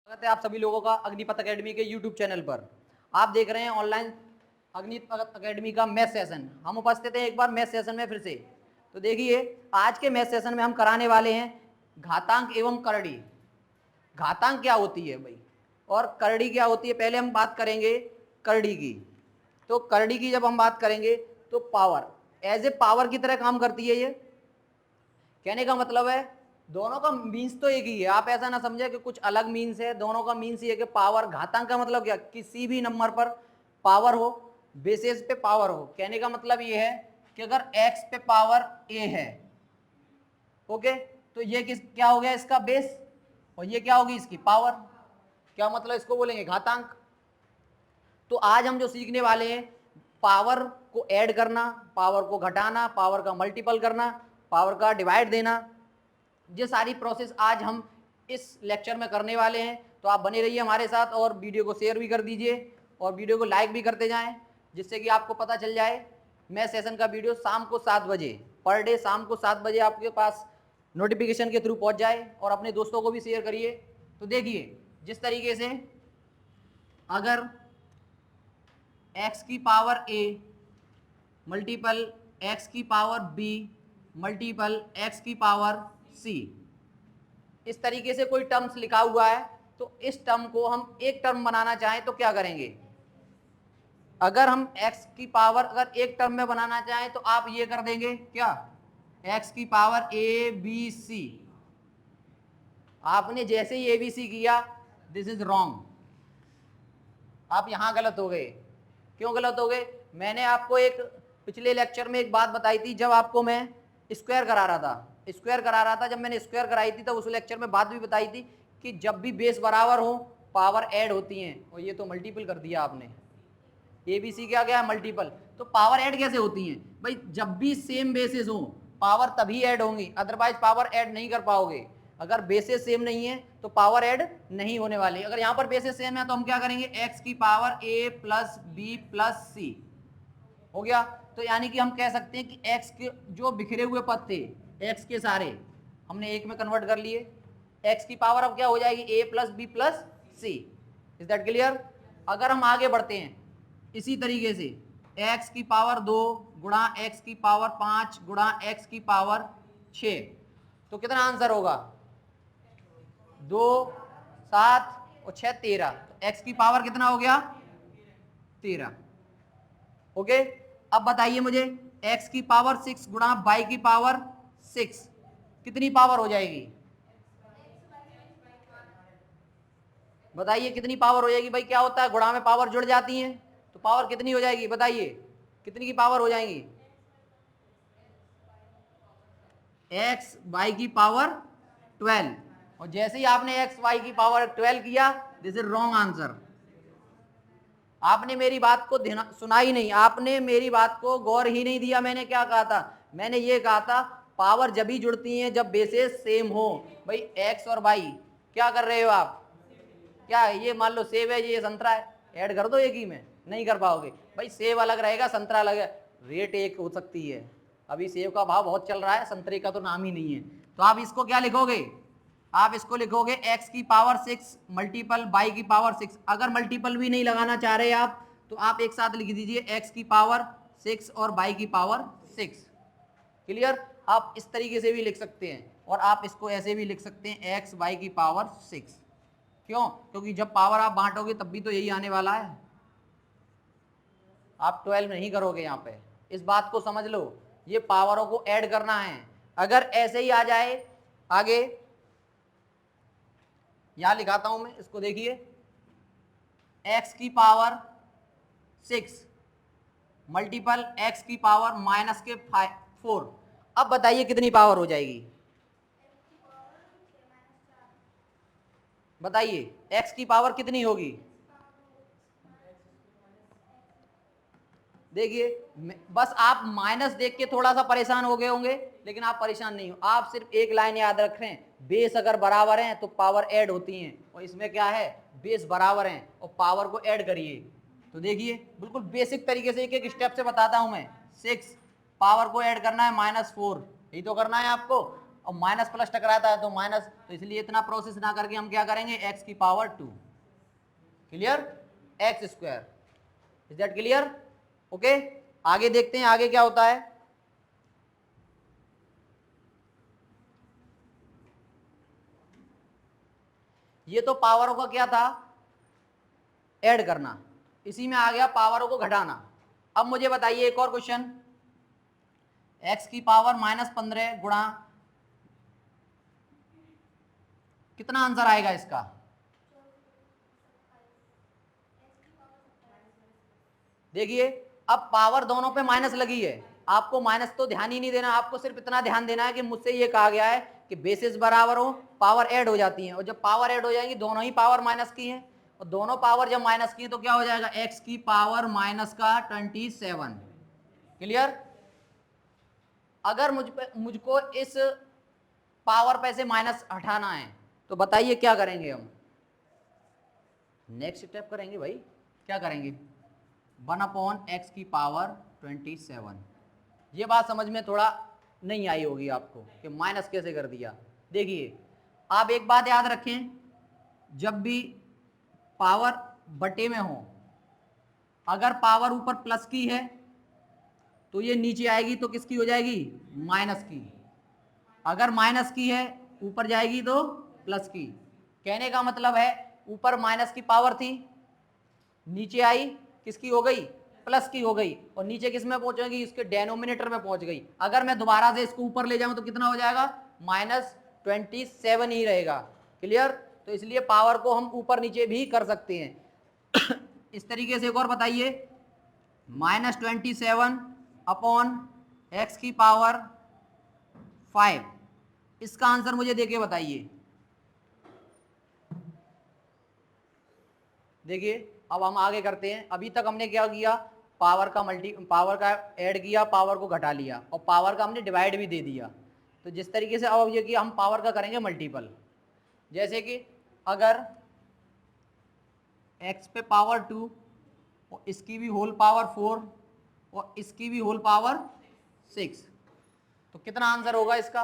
स्वागत है आप सभी लोगों का अग्निपथ एकेडमी के यूट्यूब चैनल पर। आप देख रहे हैं ऑनलाइन अग्निपथ एकेडमी का मैथ सेशन। हम उपस्थित हैं एक बार मैथ सेशन में फिर से। तो देखिए आज के मैथ सेशन में हम कराने वाले हैं घातांक एवं करड़ी। घातांक क्या होती है भाई और करड़ी क्या होती है, पहले हम बात करेंगे करड़ी की। तो करड़ी की जब हम बात करेंगे तो पावर एज ए पावर की तरह काम करती है। ये कहने का मतलब है दोनों का मीन्स तो एक ही है, आप ऐसा ना समझे कि कुछ अलग मीन्स है। दोनों का मीन्स ये है कि पावर। घातांक का मतलब क्या, किसी भी नंबर पर पावर हो, बेसिस पे पावर हो। कहने का मतलब ये है कि अगर x पे पावर a है, ओके, तो ये क्या हो गया इसका बेस, और ये क्या होगी इसकी पावर। क्या मतलब, इसको बोलेंगे घातांक। तो आज हम जो सीखने वाले हैं पावर को ऐड करना, पावर को घटाना, पावर का मल्टीपल करना, पावर का डिवाइड देना, ये सारी प्रोसेस आज हम इस लेक्चर में करने वाले हैं। तो आप बने रहिए हमारे साथ और वीडियो को शेयर भी कर दीजिए और वीडियो को लाइक भी करते जाएं, जिससे कि आपको पता चल जाए मैथ सेशन का वीडियो शाम को 7 बजे पर डे, शाम को 7 बजे आपके पास नोटिफिकेशन के थ्रू पहुंच जाए। और अपने दोस्तों को भी शेयर करिए। तो देखिए जिस तरीके से अगर x की पावर a मल्टीपल x की पावर b मल्टीपल x की पावर c, इस तरीके से कोई टर्म्स लिखा हुआ है, तो इस टर्म को हम एक टर्म बनाना चाहें तो क्या करेंगे। अगर हम x की पावर अगर एक टर्म में बनाना चाहें तो आप ये कर देंगे क्या, x की पावर a b c। आपने जैसे ही abc किया, दिस इज रॉन्ग, आप यहां गलत हो गए। क्यों गलत हो गए, मैंने आपको एक पिछले लेक्चर में एक बात बताई थी, जब आपको मैं स्क्वायर करा रहा था, जब मैंने स्क्वायर कराई थी, तो उस लेक्चर में बात भी बताई थी कि जब भी बेस बराबर हो पावर ऐड होती हैं। और ये तो मल्टीपल कर दिया आपने, ए बी सी क्या गया मल्टीपल। तो पावर ऐड कैसे होती हैं भाई, जब भी सेम बेसिस हो पावर तभी ऐड होंगी, अदरवाइज पावर ऐड नहीं कर पाओगे। अगर बेसिस सेम नहीं है तो पावर ऐड नहीं होने वाली। अगर यहाँ पर बेसिस सेम है तो हम क्या करेंगे, x की power a plus B plus C हो गया। तो यानी कि हम कह सकते हैं कि x के जो बिखरे हुए पद थे, x के सारे हमने एक में कन्वर्ट कर लिए। x की पावर अब क्या हो जाएगी, a plus B plus C. Is that clear. अगर हम आगे बढ़ते हैं इसी तरीके से x की पावर 2 गुणा x की पावर 5 गुणा x की पावर 6, तो कितना आंसर होगा, 2 7 और 6 13। तो x की पावर कितना हो गया 13। ओके, अब बताइए मुझे x की पावर 6 गुणा y की पावर 6 कितनी पावर हो जाएगी, बताइए कितनी पावर हो जाएगी। भाई क्या होता है, गुणा में पावर जुड़ जाती है, तो पावर कितनी हो जाएगी, बताइए कितनी की पावर हो जाएगी, एक्स वाई की पावर 12। और जैसे ही आपने एक्स वाई की पावर 12 किया, दिस इज रॉन्ग आंसर। आपने मेरी बात को सुना ही नहीं, आपने मेरी बात को गौर ही नहीं दिया। मैंने क्या कहा था, मैंने ये कहा था पावर जब ही जुड़ती हैं जब बेसेस सेम हो। भाई एक्स और वाई क्या कर रहे हो आप, क्या ये मान लो सेब है, ये संतरा है, ऐड कर दो एक ही में, नहीं कर पाओगे। भाई सेब अलग रहेगा, संतरा अलग है, रेट एक हो सकती है। अभी सेब का भाव बहुत चल रहा है, संतरे का तो नाम ही नहीं है। तो आप इसको क्या लिखोगे, आप इसको लिखोगे x की पावर 6 मल्टीपल y की पावर 6। अगर मल्टीपल भी नहीं लगाना चाह रहे आप तो आप एक साथ लिख दीजिए x की पावर 6 और y की पावर 6। क्लियर। आप इस तरीके से भी लिख सकते हैं और आप इसको ऐसे भी लिख सकते हैं x y की पावर 6। क्यों, क्योंकि जब पावर आप बांटोगे तब भी तो यही आने वाला है, आप 12 नहीं करोगे यहाँ पे। इस बात को समझ लो, ये पावरों को ऐड करना है। अगर ऐसे ही आ जाए आगे, यहां लिखाता हूं मैं इसको, देखिए x की पावर 6 मल्टीपल x की पावर माइनस के 4। अब बताइए कितनी पावर हो जाएगी, बताइए x की पावर कितनी होगी। देखिए बस आप माइनस देख के थोड़ा सा परेशान हो गए होंगे, लेकिन आप परेशान नहीं हो। आप सिर्फ एक लाइन याद रख रहे हैं, बेस अगर बराबर हैं तो पावर ऐड होती हैं, और इसमें क्या है, बेस बराबर हैं और पावर को ऐड करिए। तो देखिए बिल्कुल बेसिक तरीके से एक एक स्टेप से बताता हूं मैं। 6 पावर को ऐड करना है -4, यही तो करना है आपको। और माइनस प्लस टकराता है तो माइनस, तो इसलिए इतना प्रोसेस ना करके हम क्या करेंगे, एक्स की power 2, clear, x square, is that clear, okay. आगे देखते हैं आगे क्या होता है। ये तो पावरों का क्या था, ऐड करना, इसी में आ गया पावरों को घटाना। अब मुझे बताइए एक और क्वेश्चन, एक्स की पावर -15 गुणा, कितना आंसर आएगा इसका, देखिए अब पावर दोनों पे माइनस लगी है, आपको माइनस तो ध्यान ही नहीं देना, आपको सिर्फ इतना ध्यान देना है कि मुझसे ये कहा गया है कि बेसिस बराबर हो, पावर ऐड हो जाती है, और जब पावर ऐड हो जाएंगी दोनों ही पावर माइनस की है, और दोनों पावर जब माइनस की है तो क्या हो जाएगा, एक्स की पावर माइनस का 27, क्लियर। अगर मुझको इस पावर पे से माइनस हटाना है तो बताइए क्या करेंगे हम, नेक्स्ट स्टेप करेंगे भाई, क्या करेंगे, 1/x की पावर 27। ये बात समझ में थोड़ा नहीं आई होगी आपको कि माइनस कैसे कर दिया। देखिए आप एक बात याद रखें, जब भी पावर बटे में हो, अगर पावर ऊपर प्लस की है तो ये नीचे आएगी तो किसकी हो जाएगी, माइनस की, अगर माइनस की है ऊपर जाएगी तो प्लस की। कहने का मतलब है ऊपर माइनस की पावर थी, नीचे आई किसकी हो गई, प्लस की हो गई, और नीचे किस में पहुंचेगी, इसके डेनोमिनेटर में पहुंच गई। अगर मैं दोबारा से इसको ऊपर ले जाऊं तो कितना हो जाएगा, -27 ही रहेगा, क्लियर। तो इसलिए पावर को हम ऊपर नीचे भी कर सकते हैं। इस तरीके से एक और बताइए, -27 अपॉन एक्स की पावर 5, इसका आंसर मुझे देके बताइए। देखिए अब हम आगे करते हैं, अभी तक हमने क्या किया, पावर का ऐड किया, पावर को घटा लिया, और पावर का हमने डिवाइड भी दे दिया। तो जिस तरीके से अब ये किया, हम पावर का करेंगे मल्टीपल, जैसे कि अगर x पे पावर 2 और इसकी भी होल पावर 4 और इसकी भी होल पावर 6, तो कितना आंसर होगा इसका,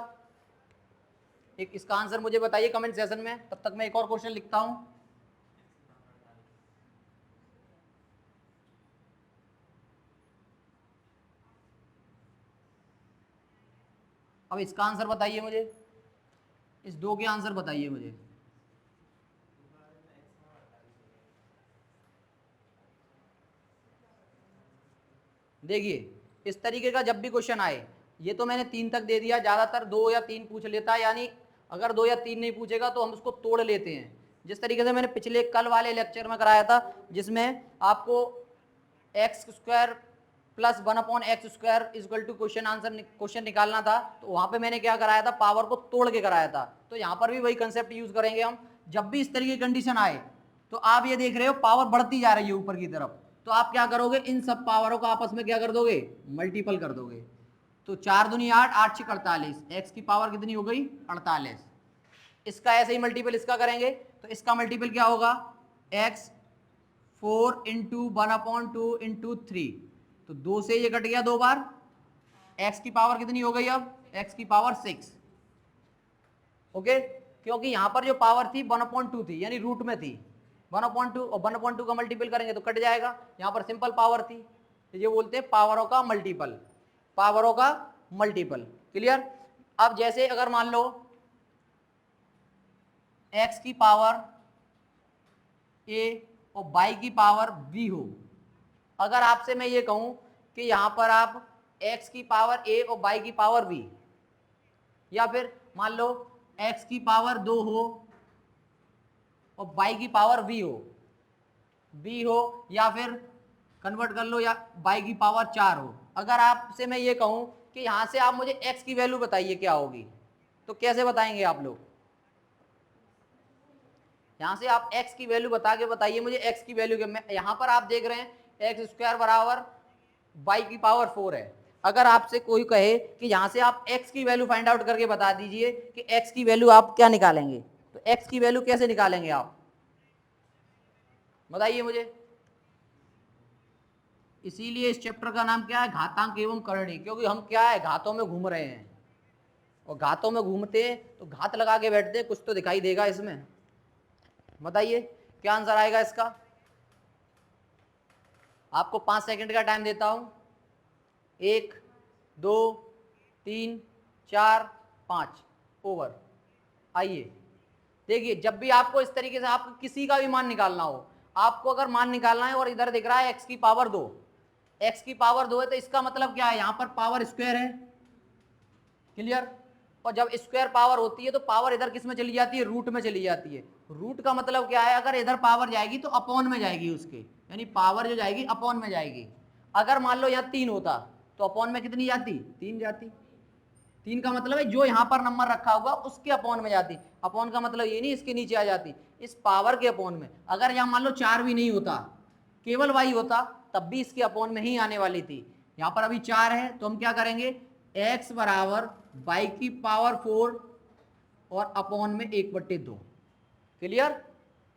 एक इसका आंसर मुझे बताइए कमेंट सेशन में, तब तक मैं एक और क्वेश्चन लिखता हूं। अब इसका आंसर बताइए मुझे, इस दो के आंसर बताइए मुझे। देखिए इस तरीके का जब भी क्वेश्चन आए, ये तो मैंने 3 तक दे दिया, ज़्यादातर 2 या 3 पूछ लेता है, यानी अगर 2 या 3 नहीं पूछेगा तो हम उसको तोड़ लेते हैं, जिस तरीके से मैंने पिछले कल वाले लेक्चर में कराया था, जिसमें आपको X square plus 1/x² equal to question निकालना था, तो वहाँ पे मैंने क्या कराया था, पावर को तोड़ के कराया था। तो यहाँ पर भी वही कंसेप्ट यूज करेंगे हम, जब भी इस तरीके की कंडीशन आए तो आप ये देख रहे हो पावर बढ़ती जा रही है ऊपर की तरफ, तो आप क्या करोगे, इन सब पावरों को आपस में क्या कर दोगे, मल्टीपल कर दोगे। तो 4 दूनी 8, 8 6 48, एक्स की पावर कितनी हो गई, 48। इसका ऐसे ही मल्टीपल इसका करेंगे, तो इसका मल्टीपल क्या होगा, एक्स 4 इंटू 1/2 इंटू 3, तो 2 से ये कट गया 2 बार, x की पावर कितनी हो गई, अब x की पावर 6, ओके। क्योंकि यहां पर जो पावर थी 1/2 थी, यानी रूट में थी 1/2, और 1/2 का मल्टीपल करेंगे तो कट जाएगा, यहां पर सिंपल पावर थी, तो ये बोलते हैं पावरों का मल्टीपल, पावरों का मल्टीपल, क्लियर। अब जैसे अगर मान लो x की पावर a और y की पावर b हो, अगर आपसे मैं ये कहूं कि यहां पर आप x की पावर a और y की पावर b, या फिर मान लो x की पावर 2 हो और y की पावर b हो, या फिर कन्वर्ट कर लो, या y की पावर 4 हो, अगर आपसे मैं ये कहूं कि यहां से आप मुझे x की वैल्यू बताइए क्या होगी, तो कैसे बताएंगे आप लोग, यहां से आप x की वैल्यू बता के बताइए मुझे x की वैल्यू, यहां पर आप देख रहे हैं एक्स स्क्वायर बराबर y की पावर 4 है। अगर आपसे कोई कहे कि यहां से आप x की वैल्यू फाइंड आउट करके बता दीजिए कि x की वैल्यू आप क्या निकालेंगे, तो x की वैल्यू कैसे निकालेंगे आप, बताइए मुझे। इसीलिए इस चैप्टर का नाम क्या है, घातांक एवं करणी, क्योंकि हम क्या है, घातों में घूम रहे हैं, और घातों में घूमते तो घात लगा के बैठते, कुछ तो दिखाई देगा इसमें। बताइए क्या आंसर आएगा इसका। आपको 5 सेकंड का टाइम देता हूं। 1 2 3 4 5 ओवर। आइए देखिए, जब भी आपको इस तरीके से आपको किसी का भी मान निकालना हो, आपको अगर मान निकालना है और इधर दिख रहा है x की पावर 2, x की पावर 2 है, तो इसका मतलब क्या है, यहां पर पावर स्क्वायर है। क्लियर। और जब स्क्वायर पावर होती है तो पावर इधर किस में चली जाती है, रूट में चली जाती है। रूट का मतलब क्या है, अगर इधर पावर जाएगी तो अपॉन में जाएगी उसके, यानी पावर जो जाएगी अपॉन में जाएगी। अगर मान लो यहाँ 3 होता तो अपॉन में कितनी जाती, 3 जाती। 3 का मतलब है जो यहाँ पर नंबर रखा होगा उसके अपॉन में जाती। अपॉन का मतलब ये नहीं इसके नीचे आ जाती, इस पावर के अपॉन में। अगर यहाँ मान लो 4 भी नहीं होता, केवल y होता, तब भी इसके अपॉन में ही आने वाली थी। यहाँ पर अभी 4 है तो हम क्या करेंगे, x बराबर y की पावर 4 और अपॉन में 1/2। क्लियर।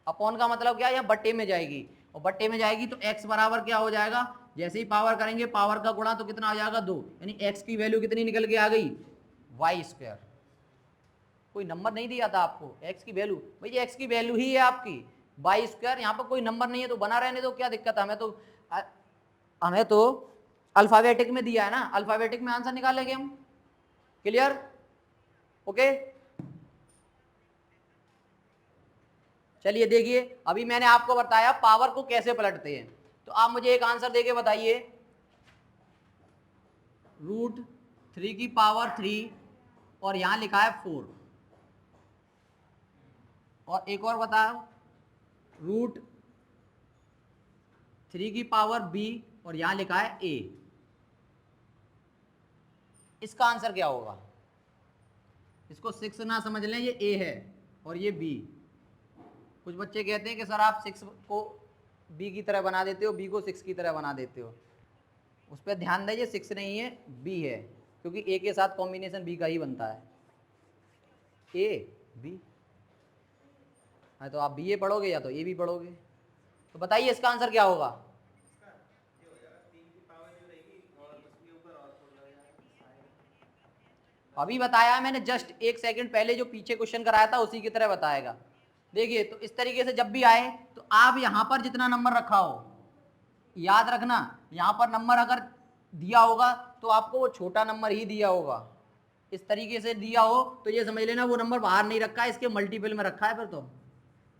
अपॉन का मतलब क्या है, यहाँ बट्टे में जाएगी, और बट्टे में जाएगी तो x बराबर क्या हो जाएगा, जैसे ही पावर करेंगे पावर का गुणा तो कितना आ जाएगा 2, यानी x की वैल्यू कितनी निकल के आ गई, y²। कोई नंबर नहीं दिया था आपको, x की वैल्यू, भाई x की वैल्यू ही है आपकी y²। यहाँ पर कोई नंबर नहीं है तो बना रहने दो, क्या दिक्कत है। हमें तो अल्फाबेटिक में दिया है ना, अल्फाबेटिक में आंसर निकालेंगे हम। क्लियर। ओके। चलिए देखिए, अभी मैंने आपको बताया पावर को कैसे पलटते हैं, तो आप मुझे एक आंसर देके बताइए। √3 की पावर 3 और यहां लिखा है 4, और एक और बताओ, √3 की पावर b और यहां लिखा है a। इसका आंसर क्या होगा। इसको 6 ना समझ लें, ये a है और ये b। कुछ बच्चे कहते हैं कि सर आप 6 को b की तरह बना देते हो, b को 6 की तरह बना देते हो। उस पर ध्यान दीजिए, 6 नहीं है b है, क्योंकि a के साथ कॉम्बिनेशन b का ही बनता है, a b है। तो आप b a पढ़ोगे या तो a b पढ़ोगे। तो बताइए इसका आंसर क्या होगा। अभी बताया मैंने, जस्ट 1 सेकंड पहले जो पीछे क्वेश्चन कराया था उसी की तरह बताएगा। देखिए, तो इस तरीके से जब भी आए तो आप यहां पर जितना नंबर रखा हो, याद रखना, यहां पर नंबर अगर दिया होगा तो आपको वो छोटा नंबर ही दिया होगा। इस तरीके से दिया हो तो ये समझ लेना वो नंबर बाहर नहीं रखा है, इसके मल्टीपल में रखा है। फिर तो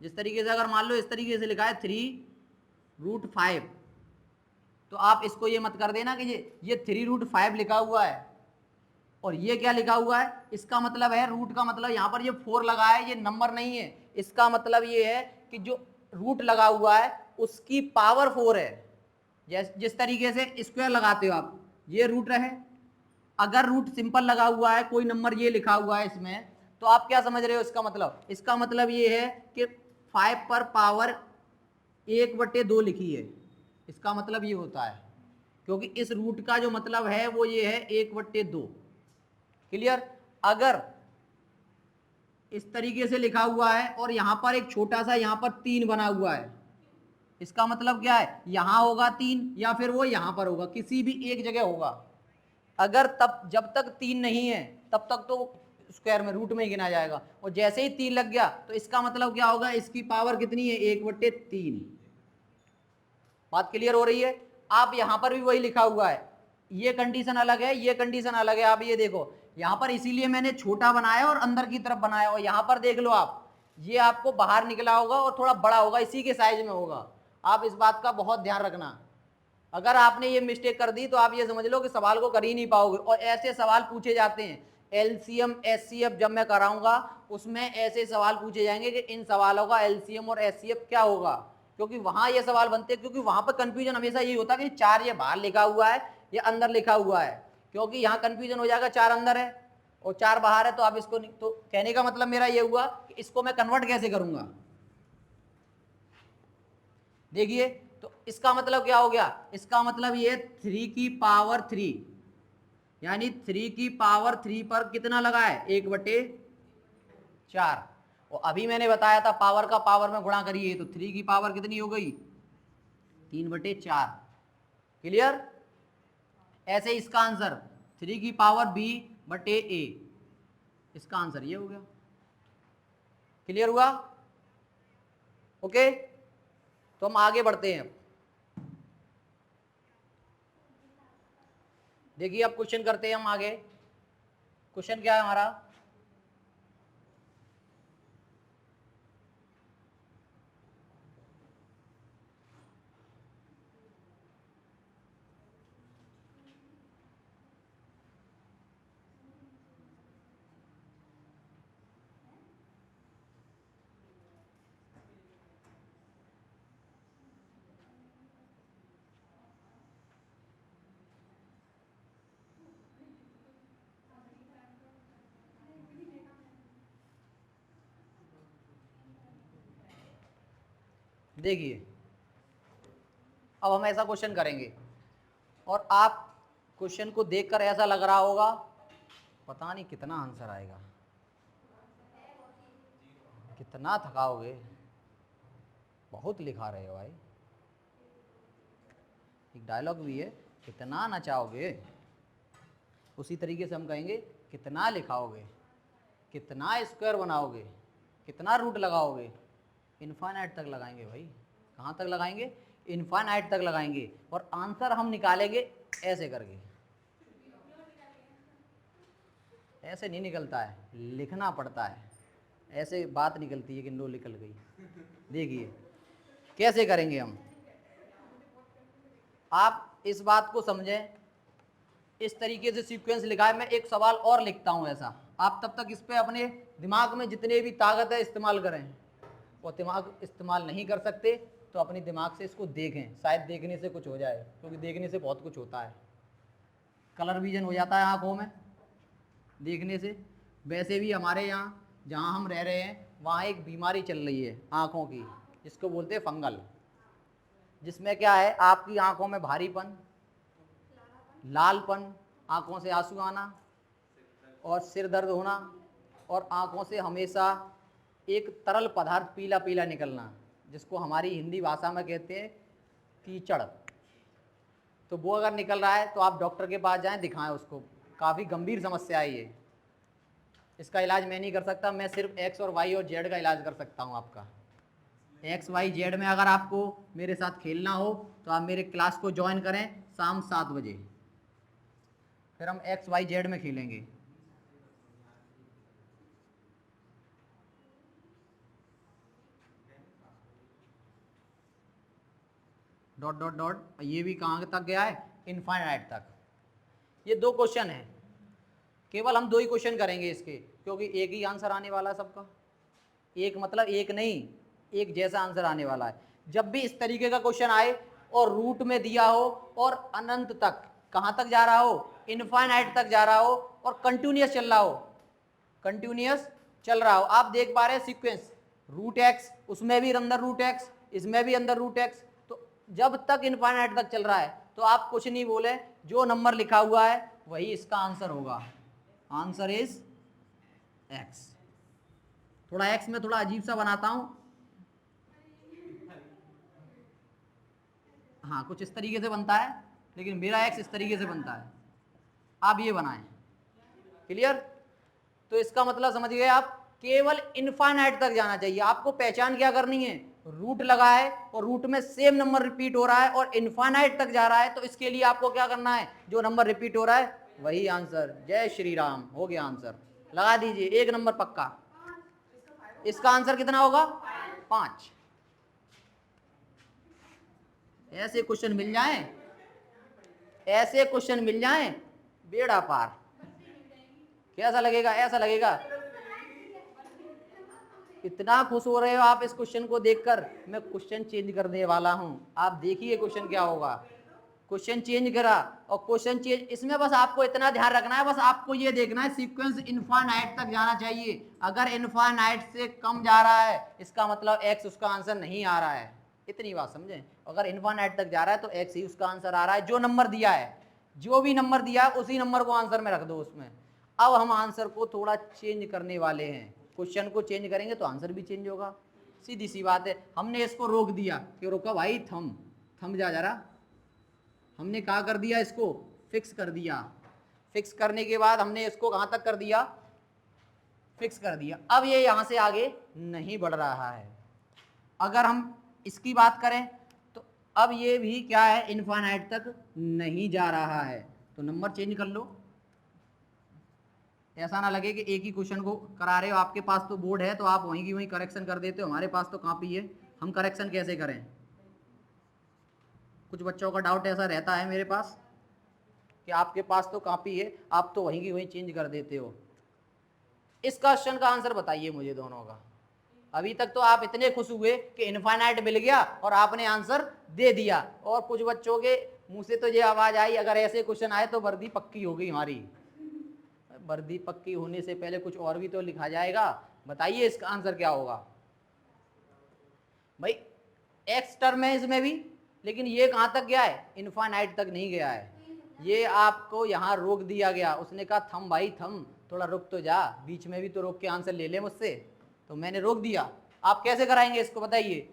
जिस तरीके से अगर मान लो इस तरीके से लिखा है 3√5, तो आप इसको ये मत कर देना कि ये 3√5 लिखा हुआ है और ये क्या लिखा हुआ है। इसका मतलब है, रूट का मतलब यहाँ पर ये 4 लगा है, ये नंबर नहीं है। इसका मतलब ये है कि जो रूट लगा हुआ है उसकी पावर 4 है। जिस तरीके से स्क्वायर लगाते हो आप, ये रूट रहे। अगर रूट सिंपल लगा हुआ है, कोई नंबर ये लिखा हुआ है इसमें, तो आप क्या समझ रहे हो इसका मतलब। इसका मतलब ये है कि 5 पर पावर 1/2 लिखी है, इसका मतलब ये होता है, क्योंकि इस रूट का जो मतलब है वो ये है 1/2। क्लियर। अगर इस तरीके से लिखा हुआ है और यहां पर एक छोटा सा यहां पर 3 बना हुआ है, इसका मतलब क्या है, यहां होगा 3 या फिर वो यहां पर होगा, किसी भी एक जगह होगा। अगर तब जब तक 3 नहीं है तब तक तो स्क्वायर में रूट में ही गिना जाएगा, और जैसे ही 3 लग गया तो इसका मतलब क्या होगा, इसकी पावर कितनी है, 1/3। बात क्लियर हो रही है। आप यहां पर भी वही लिखा हुआ है, ये कंडीशन अलग है, ये कंडीशन अलग है। आप ये देखो, यहां पर इसीलिए मैंने छोटा बनाया और अंदर की तरफ बनाया, और यहां पर देख लो आप, ये आपको बाहर निकला होगा और थोड़ा बड़ा होगा, इसी के साइज में होगा। आप इस बात का बहुत ध्यान रखना। अगर आपने ये मिस्टेक कर दी तो आप ये समझ लो कि सवाल को कर ही नहीं पाओगे। और ऐसे सवाल पूछे जाते हैं, एलसीएम एचसीएफ जब मैं कराऊंगा उसमें ऐसे सवाल पूछे जाएंगे कि इन सवालों का एलसीएम और एचसीएफ क्या होगा, क्योंकि वहां ये सवाल बनते हैं। क्योंकि वहां पर कंफ्यूजन हमेशा ये होता है कि 4 ये बाहर लिखा हुआ है या अंदर लिखा हुआ है, क्योंकि यहाँ कंफ्यूजन हो जाएगा 4 अंदर है और 4 बाहर है। तो आप इसको, तो कहने का मतलब मेरा ये हुआ कि इसको मैं कन्वर्ट कैसे करूंगा। देखिए, तो इसका मतलब क्या हो गया, इसका मतलब ये 3 की पावर 3, यानी 3 की पावर 3 पर कितना लगा है, 1/4। और अभी मैंने बताया था पावर का पावर में गुणा करिए, तो 3 की पावर कितनी हो गई, 3/4। क्लियर। ऐसे इसका आंसर 3 की पावर b/a, इसका आंसर ये हो गया। क्लियर हुआ? ओके, तो हम आगे बढ़ते हैं। देखिए अब क्वेश्चन करते हैं हम आगे। क्वेश्चन क्या है हमारा? देखिए अब हम ऐसा क्वेश्चन करेंगे और आप क्वेश्चन को देखकर ऐसा लग रहा होगा पता नहीं कितना आंसर आएगा, कितना थकाओगे, बहुत लिखा रहे हो भाई। एक डायलॉग भी है, कितना नचाओगे। उसी तरीके से हम कहेंगे कितना लिखाओगे, कितना स्क्वायर बनाओगे, कितना रूट लगाओगे। इनफाइनाइट तक लगाएंगे भाई। कहाँ तक लगाएंगे? इनफाइनाइट तक लगाएंगे। और आंसर हम निकालेंगे ऐसे करके। ऐसे नहीं निकलता है, लिखना पड़ता है। ऐसे बात निकलती है कि नो निकल गई। देखिए कैसे करेंगे हम, आप इस बात को समझें। इस तरीके से सीक्वेंस लिखा है। मैं एक सवाल और लिखता हूं ऐसा, आप तब तक इस पे अपने दिमाग में जितने भी ताकत है इस्तेमाल करें। और दिमाग इस्तेमाल नहीं कर सकते तो अपने दिमाग से इसको देखें, शायद देखने से कुछ हो जाए, क्योंकि देखने से बहुत कुछ होता है। कलर विजन हो जाता है आंखों में देखने से। वैसे भी हमारे यहाँ जहाँ हम रह रहे हैं वहाँ एक बीमारी चल रही है आँखों की, जिसको बोलते हैं फंगल। जिसमें क्या है, आपकी आँखों में भारीपन, लालपन, आँखों से आंसू आना और सिर दर्द होना, और आँखों से हमेशा एक तरल पदार्थ पीला पीला निकलना, जिसको हमारी हिंदी भाषा में कहते हैं कीचड़। तो वो अगर निकल रहा है तो आप डॉक्टर के पास जाएं, दिखाएं उसको। काफ़ी गंभीर समस्या है ये। इसका इलाज मैं नहीं कर सकता, मैं सिर्फ एक्स और वाई और जेड का इलाज कर सकता हूँ आपका। एक्स वाई जेड में अगर आपको मेरे साथ खेलना हो तो आप मेरे क्लास को ज्वाइन करें शाम 7 बजे, फिर हम एक्स वाई जेड में खेलेंगे। डॉट डॉट डॉट, ये भी कहाँ तक गया है? इनफाइनाइट तक। ये 2 क्वेश्चन हैं, केवल हम 2 ही क्वेश्चन करेंगे इसके, क्योंकि एक ही आंसर आने वाला है सबका। एक मतलब एक नहीं, एक जैसा आंसर आने वाला है। जब भी इस तरीके का क्वेश्चन आए और रूट में दिया हो और अनंत तक, कहाँ तक जा रहा हो? इनफाइनाइट तक जा रहा हो, और कंटिन्यूअस चल रहा हो, कंटिन्यूअस चल रहा हो। आप देख पा रहे हैं सीक्वेंस, रूट एक्स, उसमें भी अंदर रूट एक्स, इसमें भी अंदर रूट एक्स। तो जब तक इनफाइनाइट तक चल रहा है तो आप कुछ नहीं बोले, जो नंबर लिखा हुआ है वही इसका आंसर होगा। Answer is x. थोड़ा एक्स में थोड़ा अजीब सा बनाता हूं, हाँ कुछ इस तरीके से बनता है, लेकिन मेरा एक्स इस तरीके से बनता है। आप ये बनाएं। क्लियर? तो इसका मतलब समझ गए आप, केवल इनफाइनाइट तक जाना चाहिए। आपको पहचान क्या करनी है? रूट लगा है और रूट में सेम नंबर रिपीट हो रहा है और इनफाइनाइट तक जा रहा है, तो इसके लिए आपको क्या करना है? जो नंबर रिपीट हो रहा है वही आंसर। जय श्री राम, हो गया आंसर। लगा दीजिए 1 नंबर पक्का। इसका आंसर कितना होगा? 5। ऐसे क्वेश्चन मिल जाएं, ऐसे क्वेश्चन मिल जाएं, बेड़ा पार। कैसा लगेगा? ऐसा लगेगा इतना खुश हो रहे हो आप इस क्वेश्चन को देखकर। मैं क्वेश्चन चेंज करने वाला हूं, आप देखिए क्वेश्चन क्या होगा। क्वेश्चन चेंज करा, और क्वेश्चन चेंज, इसमें बस आपको इतना ध्यान रखना है, बस आपको ये देखना है सीक्वेंस इनफाइनाइट तक जाना चाहिए। अगर इनफाइनाइट से कम जा रहा है इसका मतलब एक्स उसका आंसर नहीं आ रहा है। इतनी बात समझें। अगर इनफाइनाइट तक जा रहा है तो एक्स ही उसका आंसर आ रहा है। जो नंबर दिया है, जो भी नंबर दिया है उसी नंबर को आंसर में रख दो उसमें। अब हम आंसर को थोड़ा चेंज करने वाले हैं। क्वेश्चन को चेंज करेंगे तो आंसर भी चेंज होगा। सीधी सी बात है। हमने इसको रोक दिया कि रुको भाई, थम थम जा जरा। हमने कहा कर दिया, इसको फिक्स कर दिया। फिक्स करने के बाद हमने इसको कहाँ तक कर दिया? फिक्स कर दिया। अब ये यहां से आगे नहीं बढ़ रहा है। अगर हम इसकी बात करें तो अब ये भी क्या है, इनफाइनाइट तक नहीं जा रहा है। तो नंबर चेंज कर लो, ऐसा ना लगे कि एक ही क्वेश्चन को करा रहे हो। आपके पास तो बोर्ड है तो आप वहीं की वहीं करेक्शन कर देते हो, हमारे पास तो कॉपी है, हम करेक्शन कैसे करें। कुछ बच्चों का डाउट ऐसा रहता है मेरे पास कि आपके पास तो कॉपी है, आप तो वहीं की वहीं चेंज कर देते हो। इस क्वेश्चन का आंसर बताइए मुझे दोनों का। अभी तक तो आप इतने खुश हुए कि इनफाइनाइट मिल गया और आपने आंसर दे दिया, और कुछ बच्चों के मुंह से तो ये आवाज आई अगर ऐसे क्वेश्चन आए तो वर्दी पक्की हो गई हमारी। वर्दी पक्की होने से पहले कुछ और भी तो लिखा जाएगा। बताइए इसका आंसर क्या होगा भाई। एक्स टर्म है इसमें भी, लेकिन ये कहां तक गया है, इनफाइनाइट तक नहीं गया है। ये आपको यहाँ रोक दिया गया, उसने कहा थम भाई थम, थोड़ा रुक तो जा, बीच में भी तो रोक के आंसर ले ले मुझसे, तो मैंने रोक दिया। आप कैसे कराएंगे इसको बताइए।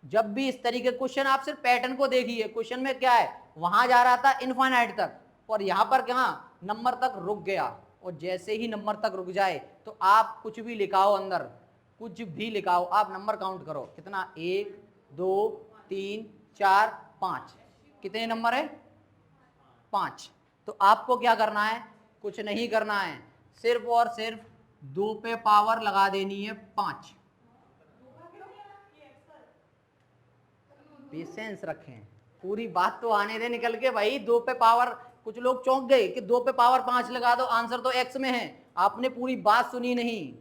जब भी इस तरीके क्वेश्चन, आप सिर्फ पैटर्न को देखिए, क्वेश्चन में क्या है, वहां जा रहा था इनफाइनाइट तक और यहाँ पर कहाँ नंबर तक रुक गया। और जैसे ही नंबर तक रुक जाए तो आप कुछ भी लिखाओ अंदर, कुछ भी लिखाओ, आप नंबर काउंट करो कितना, 1 2 3 4 5, कितने नंबर है, 5। तो आपको क्या करना है, कुछ नहीं करना है, सिर्फ और सिर्फ 2 पे पावर लगा देनी है 5। पेशेंस रखें, पूरी बात तो आने दे निकल के भाई। 2 पे पावर, कुछ लोग चौंक गए कि 2 पे पावर 5 लगा दो, आंसर तो एक्स में है। आपने पूरी बात सुनी नहीं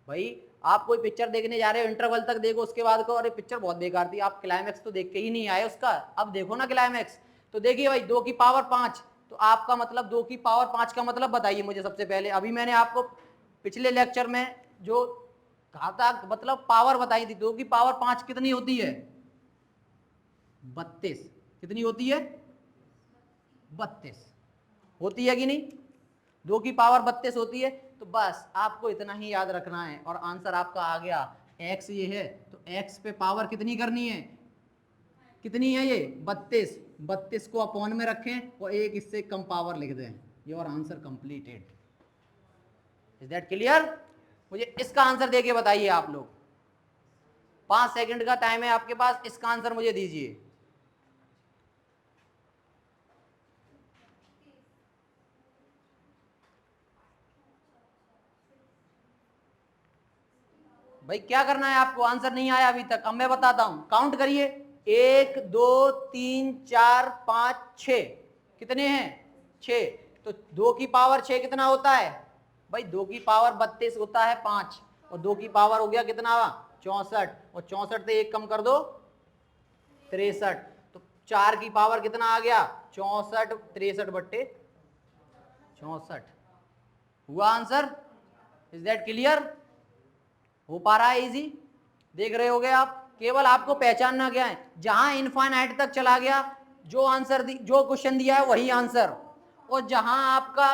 भाई। आप कोई पिक्चर देखने जा रहे हो, इंटरवल तक देखो, उसके बाद को अरे पिक्चर बहुत बेकार थी, आप क्लाइमैक्स तो देख के ही नहीं आए उसका, अब देखो ना क्लाइमैक्स। तो देखिए भाई 2 की पावर 5, तो आपका मतलब 2 की पावर 5 का मतलब बताइए मुझे सबसे पहले। अभी मैंने आपको पिछले लेक्चर में जो कहा था, मतलब पावर बताई थी, 2 की पावर 5 कितनी होती है, 32। कितनी होती है, 32 होती है कि नहीं, 2 की पावर 32 होती है। तो बस आपको इतना ही याद रखना है और आंसर आपका आ गया। x ये है तो x पे पावर कितनी करनी है, कितनी है ये, 32। 32 को अपॉन में रखें और एक इससे कम पावर लिख दें, your answer completed. Is that clear. मुझे इसका आंसर देके बताइए आप लोग, 5 सेकंड का टाइम है आपके पास, इसका आंसर मुझे दीजिए। भाई क्या करना है आपको, आंसर नहीं आया अभी तक, अब मैं बताता हूं, काउंट करिए, 1 2 3 4 5 6, कितने हैं, 6। तो 2 की पावर 6 कितना होता है भाई, 2 की पावर 32 होता है 5, और 2 की पावर हो गया कितना, 64, और 64 से 1 कम कर दो 63। तो 4 की पावर कितना आ गया, 64, 63 बट्टे 64 हुआ आंसर। इज दैट क्लियर, हो पा रहा है इजी, देख रहे होगे आप। केवल आपको पहचानना क्या है, जहां इनफाइनाइट तक चला गया, जो आंसर जो क्वेश्चन दिया है वही आंसर, और जहां आपका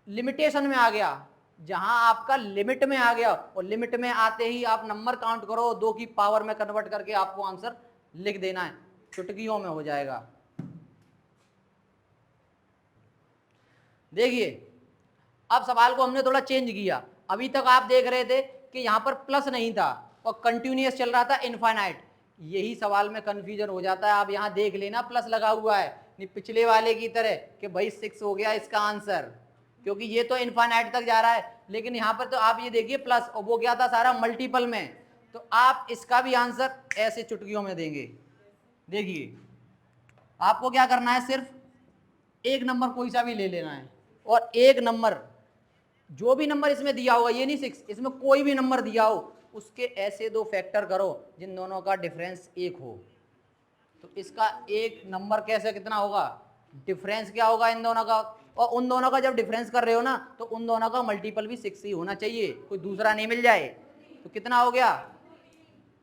लिमिटेशन में आ गया, जहां आपका लिमिट में आ गया, और लिमिट में आते ही आप नंबर काउंट करो, 2 की पावर में कन्वर्ट करके आपको आंसर लिख देना है, चुटकियों में हो जाएगा। देखिए अब सवाल को हमने थोड़ा चेंज किया। अभी तक आप देख रहे थे कि यहां पर प्लस नहीं था और कंटिन्यूअस चल रहा था इनफाइनाइट, यही सवाल में कंफ्यूजन हो जाता है। आप यहां देख लेना प्लस लगा हुआ है, नहीं पिछले वाले की तरह कि भाई 6 हो गया इसका आंसर, क्योंकि ये तो इनफाइनाइट तक जा रहा है, लेकिन यहां पर तो आप ये देखिए प्लस, और वो क्या था सारा मल्टीपल में। तो आप इसका भी आंसर ऐसे चुटकियों में देंगे। देखिए आपको क्या करना है, सिर्फ एक नंबर कोई सा भी ले लेना है, और एक नंबर, जो भी नंबर इसमें दिया होगा, ये नहीं 6, इसमें कोई भी नंबर दिया हो, उसके ऐसे 2 फैक्टर करो जिन दोनों का डिफरेंस 1 हो। तो इसका एक नंबर कैसे कितना होगा, डिफरेंस क्या होगा इन दोनों का, और उन दोनों का जब डिफरेंस कर रहे हो ना तो उन दोनों का मल्टीपल भी 6 ही होना चाहिए, कोई दूसरा नहीं मिल जाए। तो कितना हो गया,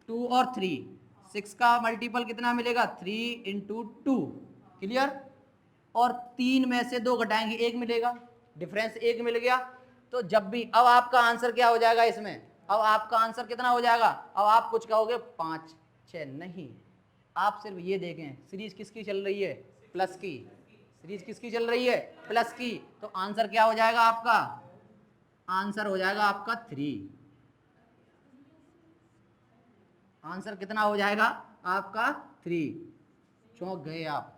2 और 3, 6 का मल्टीपल कितना मिलेगा, 3 × 2, क्लियर। और 3 में से 2 घटाएंगे 1 मिलेगा, डिफरेंस 1 मिल गया। तो जब भी, अब आपका आंसर क्या हो जाएगा इसमें, अब आपका आंसर कितना हो जाएगा, अब आप कुछ कहोगे 5 6 नहीं, आप सिर्फ ये देखें सीरीज किसकी चल रही है, प्लस की, सीरीज किसकी चल रही है, प्लस की। तो आंसर क्या हो जाएगा आपका, आंसर हो जाएगा आपका 3। आंसर कितना हो जाएगा आपका 3। चौंक गए आप,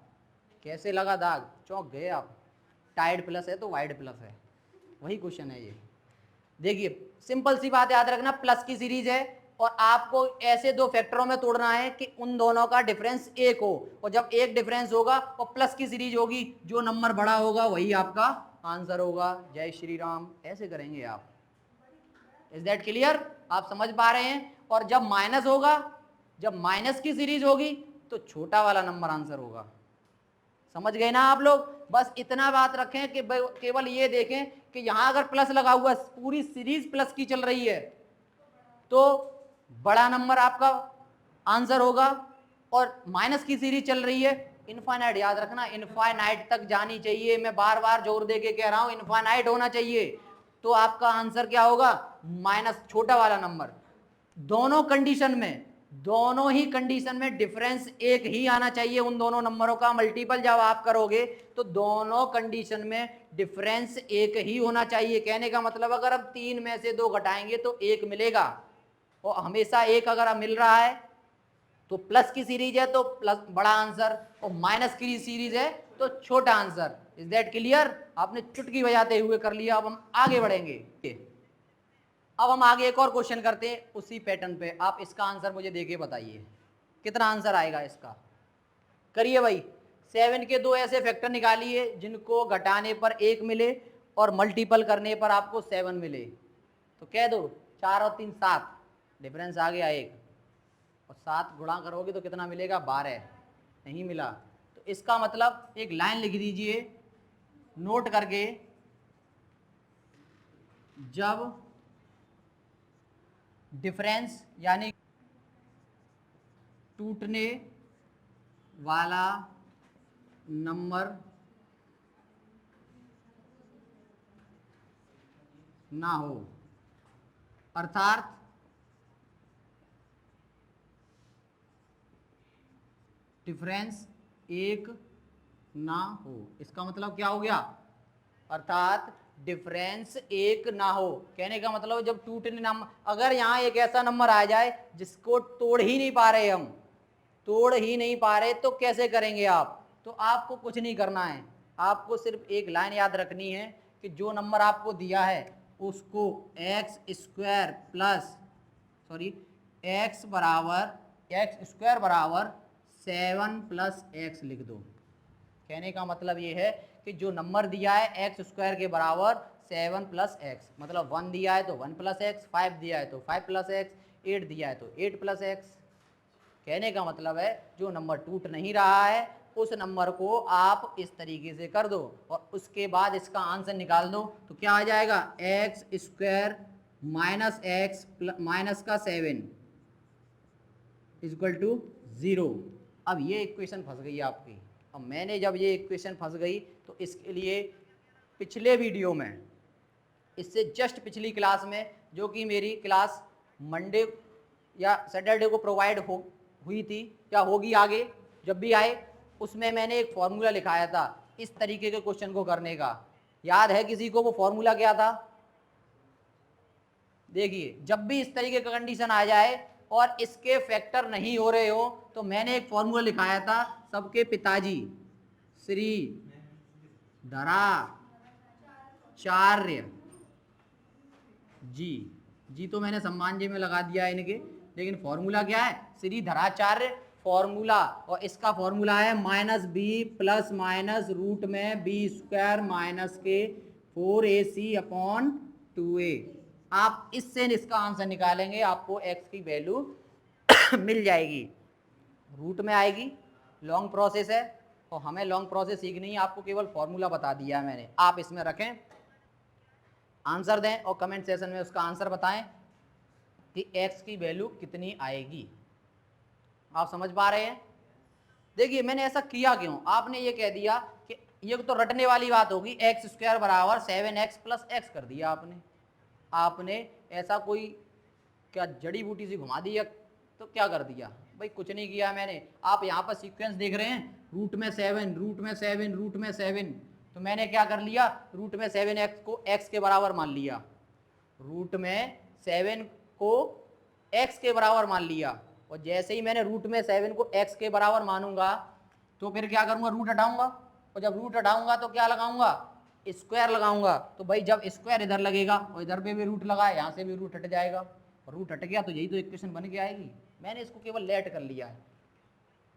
कैसे लगा दाग, चौंक गए आप। टाइड प्लस है तो वाइड प्लस है, वही क्वेश्चन है ये। देखिए सिंपल सी बात याद रखना, प्लस की सीरीज है और आपको ऐसे दो फैक्टरों में तोड़ना है कि उन दोनों का डिफरेंस एक हो, और जब एक डिफरेंस होगा और प्लस की सीरीज होगी, जो नंबर बड़ा होगा वही आपका आंसर होगा। जय श्री राम, ऐसे करेंगे आप। इज दैट क्लियर, आप समझ पा रहे हैं। और जब माइनस होगा, जब माइनस की सीरीज होगी तो छोटा वाला नंबर आंसर होगा। समझ गए ना आप लोग। बस इतना बात रखें कि केवल ये देखें कि यहां अगर प्लस लगा हुआ, पूरी सीरीज प्लस की चल रही है, तो बड़ा नंबर आपका आंसर होगा। और माइनस की सीरीज चल रही है, इनफाइनाइट याद रखना, इनफाइनाइट तक जानी चाहिए। मैं बार बार जोर दे के कह रहा हूं, इनफाइनाइट होना चाहिए। तो आपका आंसर क्या होगा, माइनस, छोटा वाला नंबर। दोनों कंडीशन में, दोनों ही कंडीशन में डिफरेंस एक ही आना चाहिए उन दोनों नंबरों का। मल्टीपल जब आप करोगे तो दोनों कंडीशन में डिफरेंस एक ही होना चाहिए। कहने का मतलब अगर हम 3 में से 2 घटाएंगे तो 1 मिलेगा, और हमेशा 1 अगर मिल रहा है तो प्लस की सीरीज है तो प्लस बड़ा आंसर, और माइनस की सीरीज है तो छोटा आंसर। इज दैट क्लियर, आपने चुटकी बजाते हुए कर लिया। अब हम आगे बढ़ेंगे। अब हम आगे एक और क्वेश्चन करते हैं उसी पैटर्न पे। आप इसका आंसर मुझे देके बताइए कितना आंसर आएगा इसका। करिए भाई। 7 के 2 ऐसे फैक्टर निकालिए जिनको घटाने पर 1 मिले और मल्टीपल करने पर आपको 7 मिले। तो कह दो 4 और 3 7, डिफरेंस आ गया 1, और 7 गुणा करोगे तो कितना मिलेगा 12। नहीं मिला तो इसका मतलब एक लाइन लिख दीजिए नोट करके, जब डिफरेंस यानी टूटने वाला नंबर ना हो, अर्थात डिफरेंस एक ना हो। इसका मतलब क्या हो गया, अर्थात डिफरेंस एक ना हो। कहने का मतलब जब टूटने नंबर, अगर यहाँ एक ऐसा नंबर आ जाए जिसको तोड़ ही नहीं पा रहे हम, तोड़ ही नहीं पा रहे, तो कैसे करेंगे आप। तो आपको कुछ नहीं करना है, आपको सिर्फ एक लाइन याद रखनी है कि जो नंबर आपको दिया है उसको x square plus x square बराबर 7 प्लस एक्स लिख दो। कहने का मतलब ये है कि जो नंबर दिया है एक्स स्क्वायर के बराबर 7 प्लस एक्स, मतलब 1 दिया है तो 1 प्लस एक्स, 5 दिया है तो 5 प्लस एक्स, 8 दिया है तो 8 प्लस एक्स। कहने का मतलब है जो नंबर टूट नहीं रहा है उस नंबर को आप इस तरीके से कर दो और उसके बाद इसका आंसर निकाल दो। तो क्या आ जाएगा, x square minus x minus का 7 इक्वल टू 0। अब ये इक्वेशन फंस गई आपकी। अब मैंने जब ये इक्वेशन फंस गई तो इसके लिए पिछले वीडियो में, इससे जस्ट पिछली क्लास में, जो कि मेरी क्लास मंडे या सैटरडे को प्रोवाइड हुई थी या होगी आगे जब भी आए, उसमें मैंने एक फॉर्मूला लिखाया था इस तरीके के क्वेश्चन को करने का। याद है किसी को वो फॉर्मूला क्या था। देखिए जब भी इस तरीके का कंडीशन आ जाए और इसके फैक्टर नहीं हो रहे हो तो मैंने एक फॉर्मूला लिखाया था, सबके पिताजी श्री धराचार्य जी, जी तो मैंने सम्मान जी में लगा दिया है इनके, लेकिन फॉर्मूला क्या है, श्री धराचार्य फॉर्मूला। और इसका फॉर्मूला है minus B plus minus root में बी स्क्वायर माइनस के 4ac अपॉन 2a। आप इससे इसका आंसर निकालेंगे, आपको x की वैल्यू मिल जाएगी, रूट में आएगी। लॉन्ग प्रोसेस है और हमें लॉन्ग प्रोसेस सीखनी है, आपको केवल फॉर्मूला बता दिया है मैंने। आप इसमें रखें, आंसर दें और कमेंट सेशन में उसका आंसर बताएं कि x की वैल्यू कितनी आएगी। आप समझ पा रहे हैं। देखिए मैंने ऐसा किया क्यों, आपने ये कह दिया कि ये तो रटने वाली बात होगी, एक्स स्क्वायर बराबर 7x प्लस एक्स कर दिया आपने ऐसा कोई क्या जड़ी बूटी सी घुमा दी, तो क्या कर दिया भाई, कुछ नहीं किया मैंने। आप यहाँ पर सीक्वेंस देख रहे हैं, रूट में 7 रूट में 7 रूट में 7, तो मैंने क्या कर लिया, रूट में 7x को x के बराबर मान लिया। रूट में 7 को x के बराबर मान लिया, और जैसे ही मैंने रूट में 7 को x के बराबर मानूंगा तो फिर क्या करूंगा, रूट हटाऊंगा, और जब रूट हटाऊंगा तो क्या लगाऊंगा, स्क्वायर लगाऊंगा। तो भाई जब स्क्वायर इधर लगेगा और इधर पे भी रूट लगा है, यहाँ से भी रूट हट जाएगा, और रूट हट गया तो यही तो इक्वेशन बन के आएगी। मैंने इसको केवल लेट कर लिया है,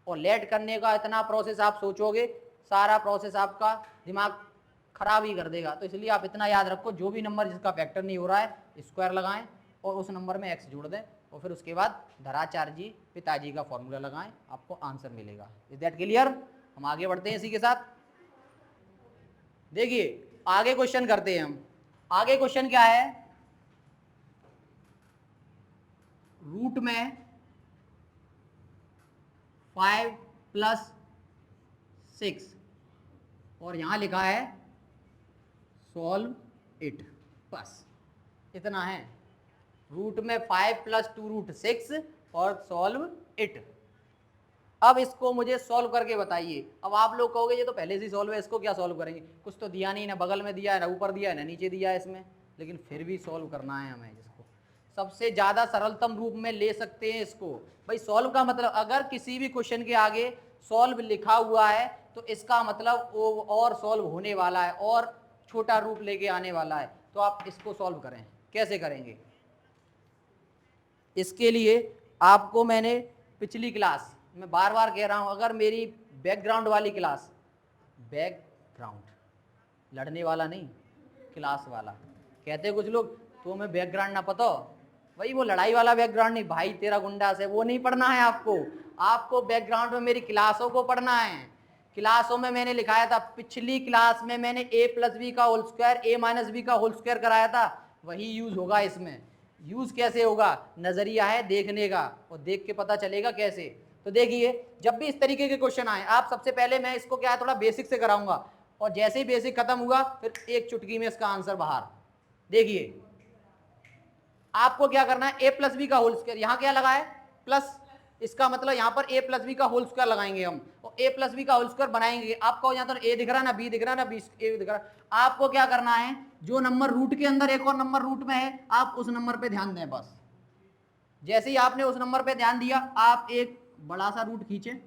और लेट करने का इतना प्रोसेस आप सोचोगे, सारा प्रोसेस आपका दिमाग खराब ही कर देगा। तो इसलिए आप इतना याद रखो, जो भी नंबर जिसका फैक्टर नहीं हो रहा है स्क्वायर लगाएं और उस नंबर में x जोड़ दें, और फिर उसके बाद धराचार्य पिताजी का फॉर्मूला लगाएं, आपको आंसर मिलेगा। Is that clear? हम आगे बढ़ते हैं इसी के साथ। देखिए आगे क्वेश्चन करते हैं हम। आगे क्वेश्चन क्या है, रूट में 5 + 6 और यहां लिखा है सॉल्व इट, बस इतना है। रूट में 5 + 2√6 और सॉल्व इट। अब इसको मुझे सॉल्व करके बताइए। अब आप लोग कहोगे ये तो पहले से ही सॉल्व है, इसको क्या सॉल्व करेंगे, कुछ तो दिया नहीं, ना बगल में दिया है, ना ऊपर दिया है, ना नीचे दिया है इसमें, लेकिन फिर भी सॉल्व करना है हमें। जिसको सबसे ज़्यादा सरलतम रूप में ले सकते हैं इसको। भाई सॉल्व का मतलब, अगर किसी भी क्वेश्चन के आगे सॉल्व लिखा हुआ है तो इसका मतलब वो और सॉल्व होने वाला है, और छोटा रूप लेके आने वाला है। तो आप इसको सॉल्व करें, कैसे करेंगे? इसके लिए आपको मैंने पिछली क्लास, मैं बार बार कह रहा हूं, अगर मेरी बैकग्राउंड वाली क्लास, बैकग्राउंड लड़ने वाला नहीं, क्लास वाला, कहते कुछ लोग तो मैं बैकग्राउंड ना पता, भाई वो लड़ाई वाला बैकग्राउंड नहीं, भाई तेरा गुंडा से, वो नहीं पढ़ना है आपको। आपको बैकग्राउंड में मेरी क्लासों को पढ़ना है। क्लासों में मैंने लिखाया था, पिछली क्लास में मैंने a + b का होल स्क्वायर, a - b का होल स्क्वायर कराया था, वही यूज होगा इसमें। यूज कैसे होगा, नजरिया है देखने का, और देख के पता चलेगा कैसे। तो देखिए जब भी इस तरीके के क्वेश्चन आए, आप सबसे पहले मैं इसको क्या है थोड़ा बेसिक से कराऊंगा, और जैसे ही बेसिक खत्म हुआ फिर एक चुटकी में इसका आंसर बाहर। देखिए आपको क्या करना है, a + b का होल स्क्वायर, यहां क्या लगा है प्लस, इसका मतलब यहां पर a + b का होल स्क्वायर लगाएंगे हम, और a + b का होल स्क्वायर बनाएंगे। आपको यहां तो a दिख रहा है ना, b दिख रहा है ना, b a दिख रहा है। आपको क्या करना है, जो नंबर रूट के अंदर एक और नंबर रूट में है, आप उस नंबर पे ध्यान दें बस। जैसे ही आपने उस नंबर पे ध्यान दिया, आप एक बड़ा सा रूट खींचे,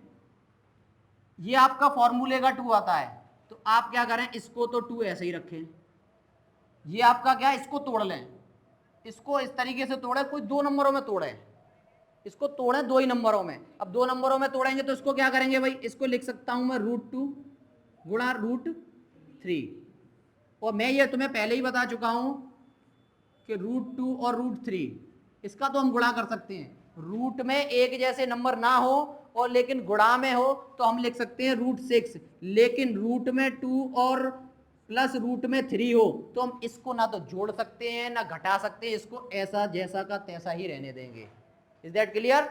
ये आपका फॉर्मूले का 2 आता है, तो आप क्या करें, इसको तो 2 ऐसे ही रखें, ये आपका क्या है, इसको तोड़ लें, इसको इस तरीके से तोड़े, कोई 2 नंबरों में तोड़े, इसको तोड़े 2 ही नंबरों में। अब 2 नंबरों में तोड़ेंगे तो इसको क्या करेंगे भाई, इसको लिख सकता हूं मैं √2 गुणा √3, और मैं ये तुम्हें पहले ही बता चुका हूं कि √2 और √3 इसका तो हम गुणा कर सकते हैं। रूट में एक जैसे नंबर ना हो और लेकिन गुणा में हो तो हम लिख सकते हैं √6, लेकिन रूट में 2 और प्लस रूट में 3 हो तो हम इसको ना तो जोड़ सकते हैं ना घटा सकते हैं, इसको ऐसा जैसा का तैसा ही रहने देंगे। Is that clear?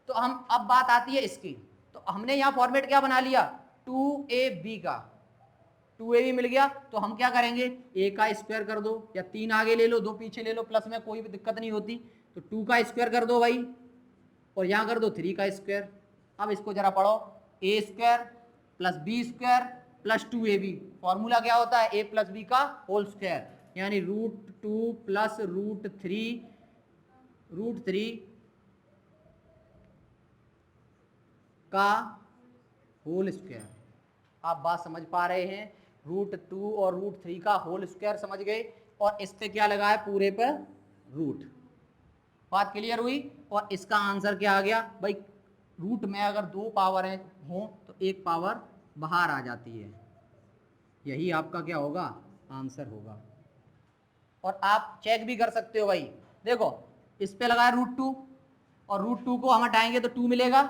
तो हम अब बात आती है इसकी, तो हमने यहाँ फॉर्मेट क्या बना लिया, 2ab का, 2ab मिल गया, तो हम क्या करेंगे, a का स्क्वायर कर दो, या 3 आगे ले लो 2 पीछे ले लो, प्लस में कोई भी दिक्कत नहीं होती। तो 2 का स्क्वायर कर दो भाई, और यहाँ कर दो 3 का स्क्वायर। अब इसको जरा पढ़ो, a square plus b square plus 2ab, formula क्या होता है, a + b का होल स्क्वायर, यानी √2 प्लस √3 का होल स्क्वायर। आप बात समझ पा रहे हैं, √2 और √3 का होल स्क्वायर समझ गए, और इस पे क्या लगा है, पूरे पर रूट। बात क्लियर हुई? और इसका आंसर क्या आ गया भाई, रूट में अगर 2 पावर हो तो 1 पावर बाहर आ जाती है, यही आपका क्या होगा, आंसर होगा। और आप चेक भी कर सकते हो भाई, देखो इस पे लगा है √2, और √2 को हम हटाएंगे तो 2 मिलेगा,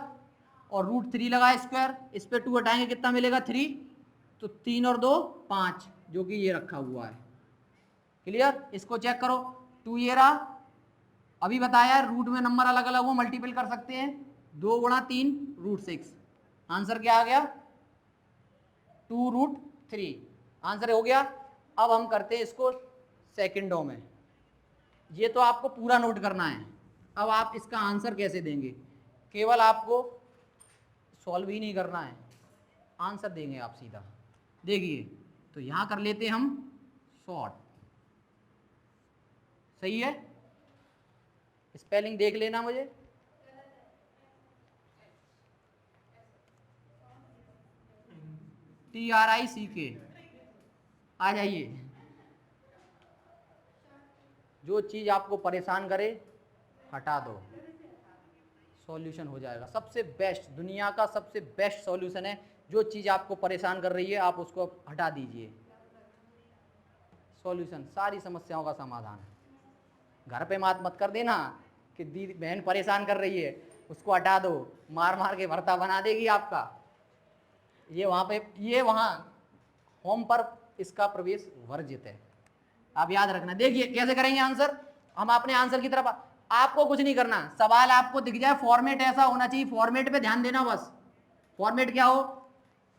और √3 लगा स्क्वायर, इस पे 2 हटाएंगे कितना मिलेगा, 3, तो 3 और 2 5, जो कि ये रखा हुआ है। क्लियर? इसको चेक करो, 2 ये रहा, अभी बताया रूट में नंबर अलग अलग हो मल्टीपल कर सकते हैं, 2 गुणा 3 √6, आंसर क्या आ गया, 2√3, आंसर हो गया। अब हम करते हैं इसको सेकंडों में, ये तो आपको पूरा नोट करना है। अब आप इसका आंसर कैसे देंगे, केवल आपको सॉल्व ही नहीं करना है, आंसर देंगे आप सीधा। देखिए तो यहाँ कर लेते हम शॉर्ट, सही है, स्पेलिंग देख लेना मुझे। TRICK, आ जाइए। जो चीज आपको परेशान करे हटा दो, सॉल्यूशन हो जाएगा। सबसे बेस्ट, दुनिया का सबसे बेस्ट सॉल्यूशन है, जो चीज आपको परेशान कर रही है आप उसको हटा दीजिए, सॉल्यूशन, सारी समस्याओं का समाधान है। घर पे मत कर देना कि दीदी बहन परेशान कर रही है उसको हटा दो, मार मार के भरता बना देगी आपका। ये वहां पे, ये वहां होम पर इसका प्रवेश वर्जित है, आप याद रखना। देखिए कैसे करेंगे आंसर, हम अपने आंसर की तरफ, आपको कुछ नहीं करना, सवाल आपको दिख जाए, फॉर्मेट ऐसा होना चाहिए, फॉर्मेट पे ध्यान देना बस। फॉर्मेट क्या हो,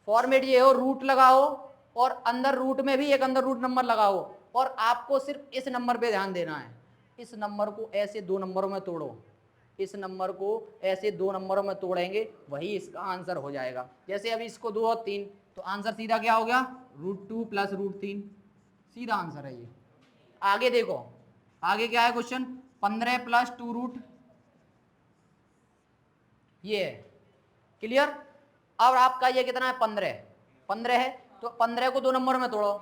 फॉर्मेट ये हो, रूट लगाओ और अंदर रूट में भी एक अंदर रूट नंबर लगाओ, और आपको सिर्फ इस नंबर पे ध्यान देना है। इस नंबर को ऐसे 2 नंबरों में तोड़ो, इस नंबर को ऐसे 2 नंबरों में तोड़ेंगे, वही इसका आंसर हो जाएगा। जैसे अभी इसको 2 और 3, तो आंसर सीधा क्या हो गया, √2 + √3, सीधा आंसर है ये। आगे देखो, आगे क्या है क्वेश्चन, 15 + 2√, ये है, क्लियर। अब आपका ये कितना है, 15 है, तो 15 को 2 नंबरों में तोड़ो,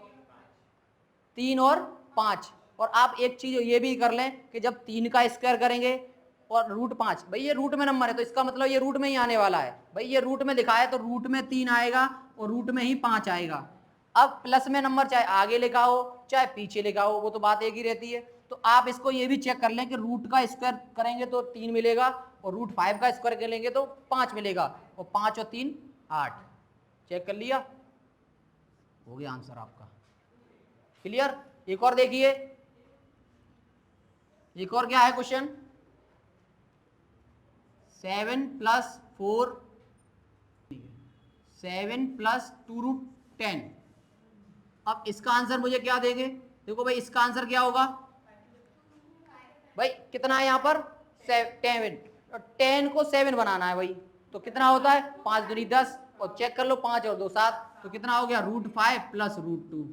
3 और 5। और आप एक चीज ये भी कर लें कि जब 3 का स्क्वायर करेंगे और √5, भाई ये रूट में नंबर है तो इसका मतलब ये रूट में ही आने वाला है, भाई ये रूट में लिखा है तो रूट में 3 आएगा और रूट में ही 5 आएगा। अब प्लस में नंबर चाहे आगे लिखा हो चाहे पीछे लिखा हो, वो तो बात एक ही रहती है। तो आप इसको ये भी चेक कर लें कि रूट का स्क्वायर करेंगे तो 3 मिलेगा और √5 का स्क्वायर करेंगे तो 5 मिलेगा, और 5 और 3 8। चेक कर लिया, हो गया आंसर आपका, क्लियर। एक और देखिए, एक और क्या है क्वेश्चन, 7 + 4, 7 + 2√10। अब इसका आंसर मुझे क्या देंगे, देखो भाई इसका आंसर क्या होगा, भाई कितना है यहाँ पर 7, 10 को 7 बनाना है भाई, तो कितना होता है 5 दूनी 10, और चेक कर लो 5 और 2 7, तो कितना हो गया √5 + √2।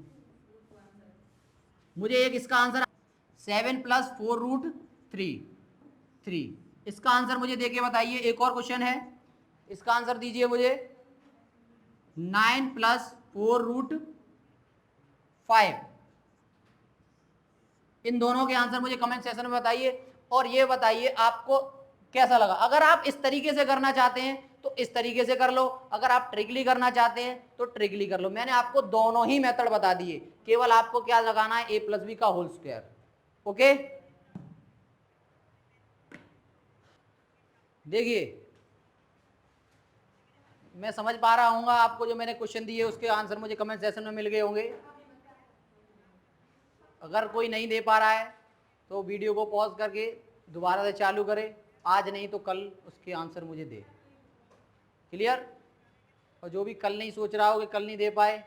मुझे एक इसका आंसर 7 + 4√3, इसका आंसर मुझे देके बताइए। एक और क्वेश्चन है, इसका आंसर दीजिए मुझे 9 + 4√5। इन दोनों के आंसर मुझे कमेंट सेक्शन में बताइए, और ये बताइए आपको कैसा लगा। अगर आप इस तरीके से करना चाहते हैं तो इस तरीके से कर लो, अगर आप ट्रिकली करना चाहते हैं तो ट्रिकली कर लो। मैंने आपको दोनों ही मेथड बता दिए, केवल आपको क्या लगाना है, a + b का होल स्क्वायर। ओके, देखिए मैं समझ पा रहा हूँ आपको, जो मैंने क्वेश्चन दिए उसके आंसर मुझे कमेंट सेक्शन में मिल गए होंगे। अगर कोई नहीं दे पा रहा है तो वीडियो को पॉज करके दोबारा से चालू करे, आज नहीं तो कल उसके आंसर मुझे दे, क्लियर। और जो भी कल नहीं सोच रहा हो कि कल नहीं दे पाए,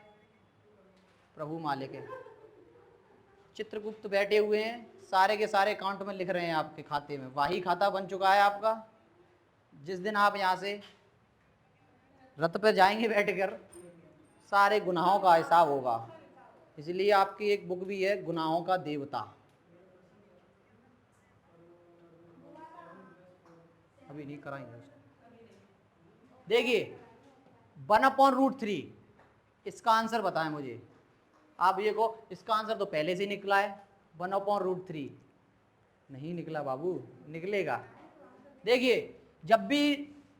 प्रभु मालिक है, चित्रगुप्त बैठे हुए हैं, सारे के सारे अकाउंट में लिख रहे हैं आपके खाते में, वही खाता बन चुका है आपका। जिस दिन आप यहाँ से रथ पर जाएंगे बैठकर, सारे गुनाहों का हिसाब होगा। इसलिए आपकी एक बुक भी है, गुनाहों का देवता, अभी नहीं कराएंगे उसको। देखिए 1/√3, इसका आंसर बताएं मुझे। आप ये को, इसका आंसर तो पहले से निकला है, 1/√3 नहीं निकला बाबू, निकलेगा। देखिए जब भी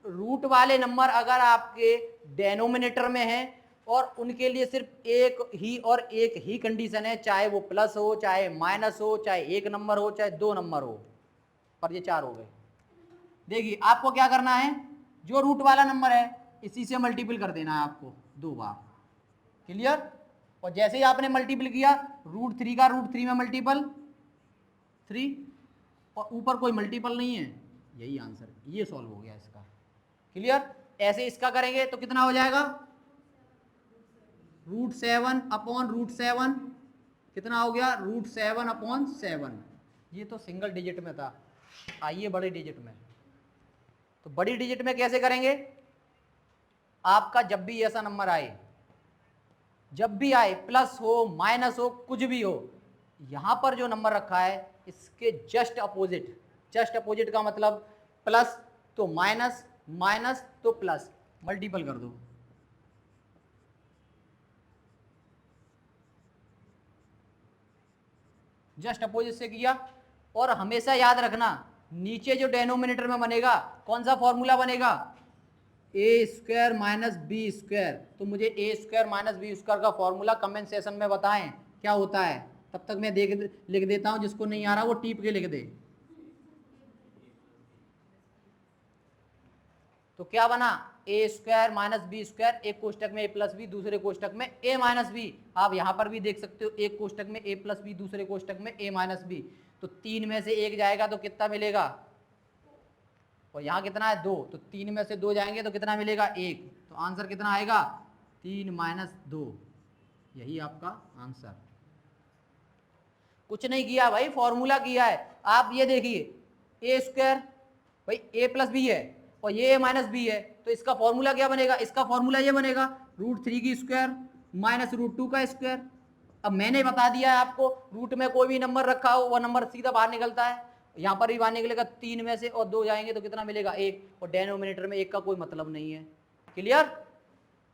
रूट वाले नंबर अगर आपके डेनोमिनेटर में है और उनके लिए सिर्फ एक ही और एक ही कंडीशन है, चाहे वो प्लस हो चाहे माइनस हो, चाहे 1 नंबर हो चाहे 2 नंबर हो, पर ये 4 हो गए। देखिए आपको क्या करना है, जो रूट वाला नंबर है इसी से मल्टीपल कर देना है आपको 2 बार, क्लियर। और जैसे ही आपने मल्टीपल किया, √3 का √3 में मल्टीपल 3, और ऊपर कोई मल्टीपल नहीं है, यही आंसर, ये सॉल्व हो गया इसका, क्लियर। ऐसे इसका करेंगे तो कितना हो जाएगा, √7/√7, कितना हो गया, √7/7। ये तो सिंगल डिजिट में था, आइए बड़े डिजिट में। तो बड़ी डिजिट में कैसे करेंगे, आपका जब भी ऐसा नंबर आए, जब भी आए, प्लस हो माइनस हो कुछ भी हो, यहाँ पर जो नंबर रखा है इसके जस्ट अपोजिट का मतलब प्लस तो माइनस, माइनस तो प्लस, मल्टीपल कर दो। जस्ट अपोजिट से किया। और हमेशा याद रखना नीचे जो डेनोमिनेटर में बनेगा कौन सा फॉर्मूला बनेगा, ए स्क्वायर माइनस बी स्क्वायर। तो मुझे ए स्क्वायर माइनस बी स्क्वायर का फॉर्मूला कमेंट सेशन में बताएं क्या होता है। तब तक मैं लिख देता हूं, जिसको नहीं आ रहा वो टीप के लिख दे। तो क्या बना, ए स्क्वायर माइनस बी स्क्वायर, एक कोष्टक में ए प्लस बी, दूसरे कोष्टक में ए माइनस बी। आप यहां पर भी देख सकते हो, एक कोष्टक में ए प्लस बी, दूसरे कोष्टक में ए माइनस बी। तो 3 में से 1 जाएगा तो कितना मिलेगा, और यहाँ कितना है 2, तो 3 में से 2 जाएंगे तो कितना मिलेगा 1। तो आंसर कितना आएगा 3 माइनस 2, यही आपका आंसर। कुछ नहीं किया भाई, फॉर्मूला किया है। आप ये देखिए ए स्क्वायर भाई ए प्लस बी है और ये ए माइनस बी है, तो इसका फॉर्मूला क्या बनेगा, इसका फॉर्मूला ये बनेगा √3 की स्क्वायर माइनस √2 का स्क्वायर। अब मैंने बता दिया है आपको, रूट में कोई भी नंबर रखा हो वो नंबर सीधा बाहर निकलता है। यहाँ पर भी बाहर निकलेगा, 3 में से और 2 जाएंगे तो कितना मिलेगा 1, और डेनोमिनेटर में 1 का कोई मतलब नहीं है। क्लियर।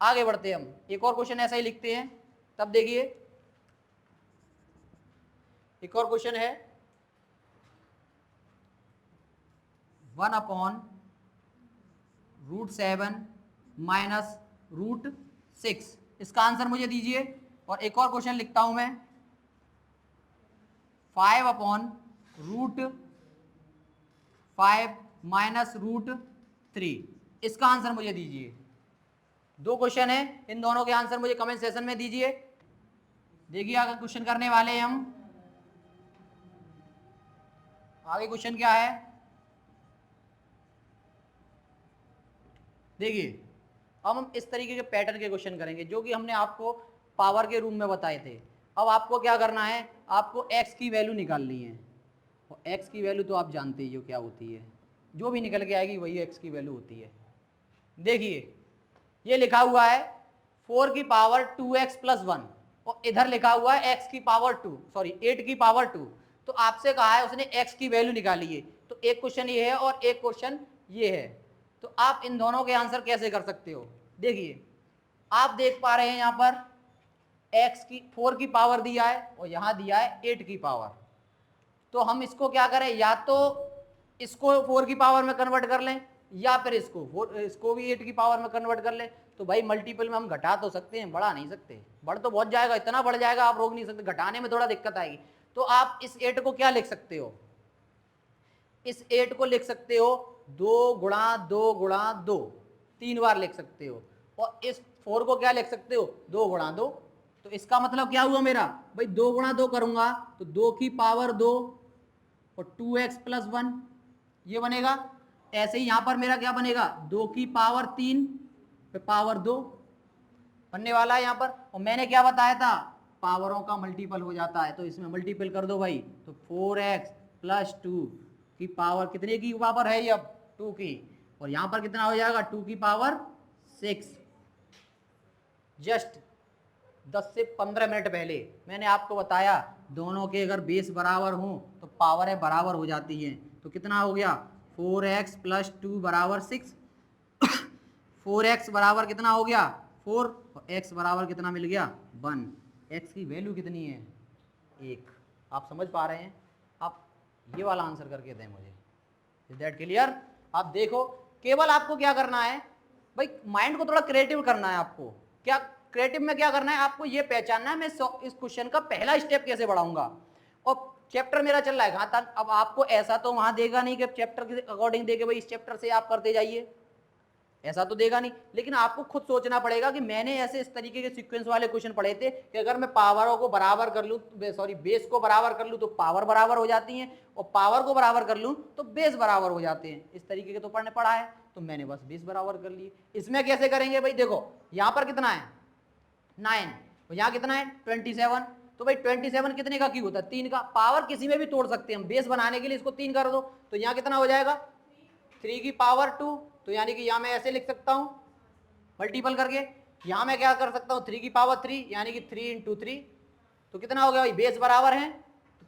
आगे बढ़ते हैं हम, एक और क्वेश्चन ऐसा ही लिखते हैं। तब देखिए एक और क्वेश्चन है 1/√7 माइनस √6, इसका आंसर मुझे दीजिए। और एक और क्वेश्चन लिखता हूं मैं 5/√5 माइनस √3, इसका आंसर मुझे दीजिए। 2 क्वेश्चन है, इन दोनों के आंसर मुझे कमेंट सेशन में दीजिए। देखिए आगे क्वेश्चन करने वाले हैं हम। आगे क्वेश्चन क्या है, देखिए अब हम इस तरीके के पैटर्न के क्वेश्चन करेंगे जो कि हमने आपको पावर के रूम में बताए थे। अब आपको क्या करना है, आपको x की वैल्यू निकालनी है, और x की वैल्यू तो आप जानते ही हो क्या होती है, जो भी निकल के आएगी वही x की वैल्यू होती है। देखिए ये लिखा हुआ है 4 की पावर 2x प्लस 1, और इधर लिखा हुआ है x की पावर 2, सॉरी 8 की पावर 2। तो आपसे कहा है उसने x की वैल्यू निकाली है। तो एक क्वेश्चन ये है और एक क्वेश्चन ये है। तो आप इन दोनों के आंसर कैसे कर सकते हो, देखिए आप देख पा रहे हैं यहाँ पर x की 4 की पावर दिया है और यहाँ दिया है 8 की पावर। तो हम इसको क्या करें, या तो इसको 4 की पावर में कन्वर्ट कर लें या फिर इसको भी 8 की पावर में कन्वर्ट कर लें। तो भाई मल्टीपल में हम घटा तो सकते हैं, बढ़ा नहीं सकते। बढ़ तो बहुत जाएगा, इतना बढ़ जाएगा आप रोक नहीं सकते, घटाने में थोड़ा दिक्कत आएगी। तो आप इस 8 को क्या लिख सकते हो, इस 8 को लिख सकते हो 2 गुणा 2 गुणा 2, 3 बार लिख सकते हो। और इस 4 को क्या लिख सकते हो 2 गुणा 2। तो इसका मतलब क्या हुआ मेरा भाई, 2 गुणा 2 करूंगा तो 2 की पावर 2 और 2x प्लस 1 ये बनेगा। ऐसे ही यहां पर मेरा क्या बनेगा 2 की पावर 3 पे पावर 2 बनने वाला है यहाँ पर। और मैंने क्या बताया था, पावरों का मल्टीपल हो जाता है, तो इसमें मल्टीपल कर दो भाई। तो 4x प्लस 2 की पावर, कितने की पावर है ये अब 2 की, और यहाँ पर कितना हो जाएगा 2 की पावर 6। जस्ट 10 से 15 मिनट पहले मैंने आपको बताया दोनों के अगर बेस बराबर हों तो पावरें बराबर हो जाती हैं। तो कितना हो गया 4x प्लस 2 बराबर 6, 4x बराबर कितना हो गया 4, और x बराबर कितना मिल गया 1। x की वैल्यू कितनी है 1। आप समझ पा रहे हैं, आप ये वाला आंसर करके दें मुझे। Is that clear. आप देखो केवल आपको क्या करना है भाई, माइंड को थोड़ा क्रिएटिव करना है आपको। क्या क्रिएटिव में क्या करना है, आपको ये पहचानना है मैं इस क्वेश्चन का पहला स्टेप कैसे बढ़ाऊंगा। और चैप्टर मेरा चल रहा है कहाँ तक, अब आपको ऐसा तो वहां देगा नहीं कि चैप्टर के अकॉर्डिंग देके भाई इस चैप्टर से आप करते जाइए, ऐसा तो देगा नहीं। लेकिन आपको खुद सोचना पड़ेगा कि मैंने ऐसे इस तरीके के सीक्वेंस वाले क्वेश्चन पढ़े थे कि अगर मैं पावरों को बराबर कर लूँ, सॉरी बेस को बराबर कर लूँ तो पावर बराबर हो जाती है, और पावर को बराबर कर लूँ तो बेस बराबर हो जाते हैं। इस तरीके के तो पढ़ा है, तो मैंने बस बेस बराबर कर लिए। इसमें कैसे करेंगे भाई, देखो यहाँ पर कितना है 9 और यहाँ कितना है 27। तो भाई 27 कितने का क्यूब होता है 3 का। पावर किसी में भी तोड़ सकते हैं हम, बेस बनाने के लिए इसको 3 कर दो तो यहाँ कितना हो जाएगा 3 की पावर 2। तो यानी कि यहाँ मैं ऐसे लिख सकता हूँ मल्टीपल करके, यहाँ मैं क्या कर सकता हूँ 3 की पावर 3 यानी कि 3 × 3। तो कितना हो गया भाई, बेस बराबर है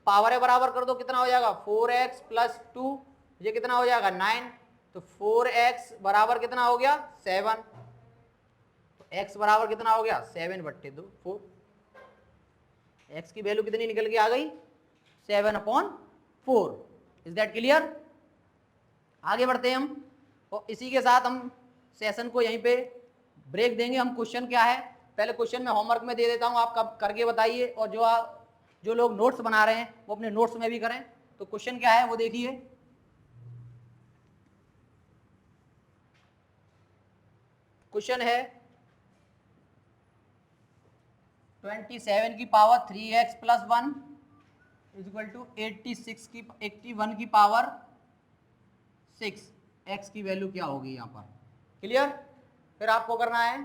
पावर है बराबर कर दो, कितना हो जाएगा 4x प्लस 2, ये कितना हो जाएगा 9, तो 4x बराबर कितना हो गया 7, तो x बराबर कितना हो गया 7/2 4, x की वैल्यू कितनी निकल के आ गई 7/4। Is that clear? आगे बढ़ते हैं हम, और इसी के साथ हम सेशन को यहीं पे ब्रेक देंगे। हम क्वेश्चन क्या है पहले क्वेश्चन में होमवर्क में दे देता हूं, आप कब करके बताइए, और जो लोग नोट्स बना रहे हैं वो अपने नोट्स में भी करें। तो क्वेश्चन क्या है वो देखिए, क्वेश्चन है 27 की power 3x plus 1 equal to 81 की पावर 6, x की वैल्यू क्या होगी यहाँ पर। क्लियर? फिर आपको करना है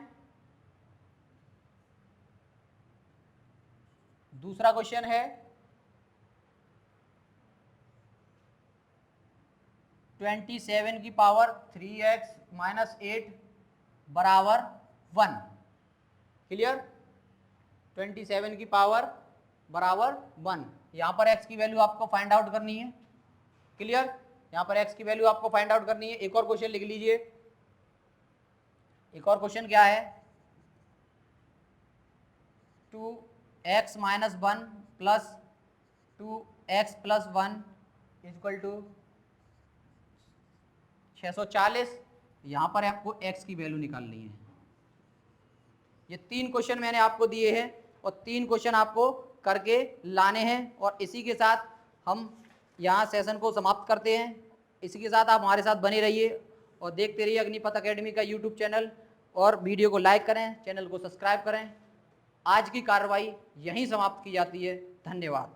दूसरा क्वेश्चन है 27 की पावर 3x माइनस 8 बराबर 1। क्लियर? 27 की पावर बराबर 1, यहाँ पर x की वैल्यू आपको फाइंड आउट करनी है। क्लियर? यहाँ पर x की वैल्यू आपको फाइंड आउट करनी है। एक और क्वेश्चन लिख लीजिए, एक और क्वेश्चन क्या है 2x minus 1 plus 2x plus 1 equal to 640। यहाँ पर आपको x की वैल्यू निकालनी है। ये 3 क्वेश्चन मैंने आपको दिए हैं और 3 क्वेश्चन आपको करके लाने हैं, और इसी के साथ हम यहाँ सेशन को समाप्त करते हैं। इसी के साथ आप हमारे साथ बने रहिए और देखते रहिए अग्निपथ एकेडमी का यूट्यूब चैनल, और वीडियो को लाइक करें, चैनल को सब्सक्राइब करें। आज की कार्रवाई यहीं समाप्त की जाती है। धन्यवाद।